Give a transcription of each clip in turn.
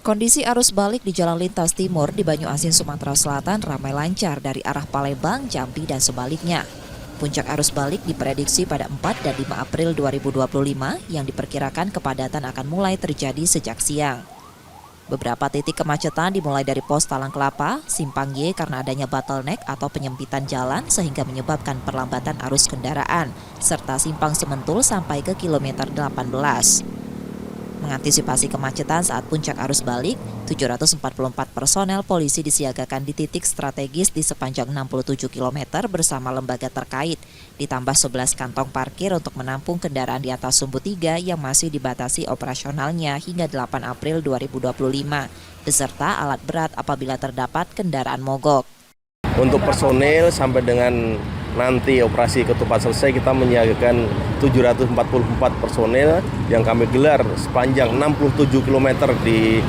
Kondisi arus balik di Jalan Lintas Timur di Banyuasin, Sumatera Selatan ramai lancar dari arah Palembang, Jambi, dan sebaliknya. Puncak arus balik diprediksi pada 4 dan 5 April 2025 yang diperkirakan kepadatan akan mulai terjadi sejak siang. Beberapa titik kemacetan dimulai dari pos Talang Kelapa, Simpang Y karena adanya bottleneck atau penyempitan jalan sehingga menyebabkan perlambatan arus kendaraan, serta Simpang Sementul sampai ke kilometer 18. Mengantisipasi kemacetan saat puncak arus balik, 744 personel polisi disiagakan di titik strategis di sepanjang 67 km bersama lembaga terkait, ditambah 11 kantong parkir untuk menampung kendaraan di atas sumbu 3 yang masih dibatasi operasionalnya hingga 8 April 2025, beserta alat berat apabila terdapat kendaraan mogok. Untuk personil sampai dengan nanti operasi ketupat selesai, kita menyiagakan 744 personil yang kami gelar sepanjang 67 km di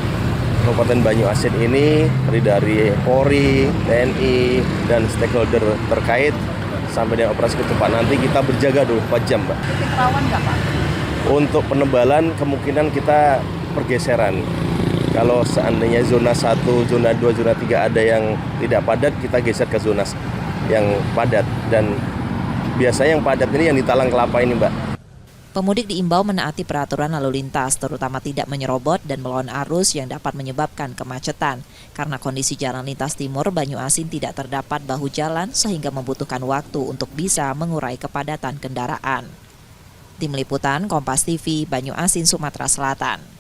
Kabupaten Banyuasin ini, dari Polri, TNI, dan stakeholder terkait sampai dengan operasi ketupat nanti kita berjaga 24 jam, Mbak. Titik rawan nggak, Pak? Untuk penebalan kemungkinan kita pergeseran. Kalau seandainya zona 1, zona 2, zona 3 ada yang tidak padat, kita geser ke zona yang padat. Dan biasanya yang padat ini yang di Talang Kelapa ini, Mbak. Pemudik diimbau menaati peraturan lalu lintas, terutama tidak menyerobot dan melawan arus yang dapat menyebabkan kemacetan. Karena kondisi Jalan Lintas Timur Banyuasin tidak terdapat bahu jalan sehingga membutuhkan waktu untuk bisa mengurai kepadatan kendaraan. Tim Liputan Kompas TV, Banyuasin, Sumatera Selatan.